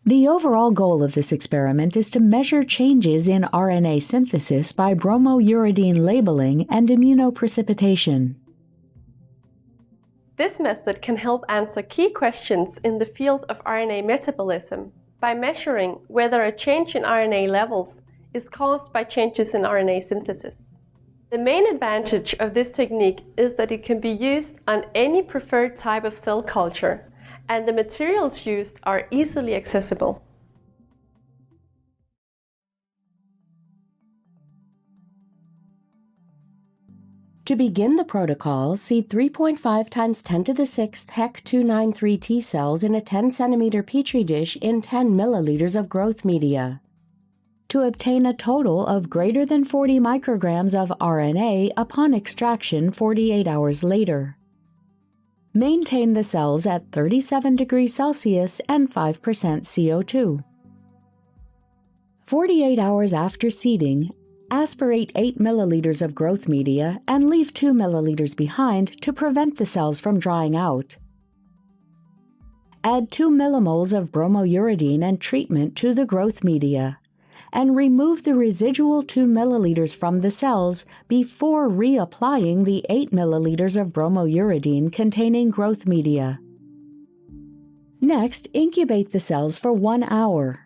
The overall goal of this experiment is to measure changes in RNA synthesis by bromouridine labeling and immunoprecipitation. This method can help answer key questions in the field of RNA metabolism by measuring whether a change in RNA levels is caused by changes in RNA synthesis. The main advantage of this technique is that it can be used on any preferred type of cell culture, and the materials used are easily accessible. To begin the protocol, seed 3.5 × 10 to the 6th HEC293 T cells in a 10 cm Petri dish in 10 milliliters of growth media. To obtain a total of greater than 40 micrograms of RNA upon extraction 48 hours later. Maintain the cells at 37 degrees Celsius and 5% CO2. 48 hours after seeding, aspirate 8 milliliters of growth media and leave 2 milliliters behind to prevent the cells from drying out. Add 2 millimoles of bromouridine and treatment to the growth media, and remove the residual 2 milliliters from the cells before reapplying the 8 milliliters of bromouridine containing growth media. Next, incubate the cells for 1 hour.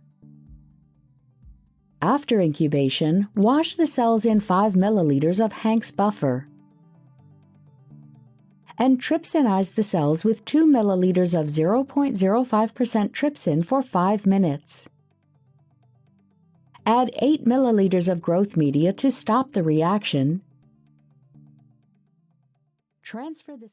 After incubation, wash the cells in 5 milliliters of Hank's buffer and trypsinize the cells with 2 milliliters of 0.05% trypsin for 5 minutes. Add 8 milliliters of growth media to stop the reaction. Transfer the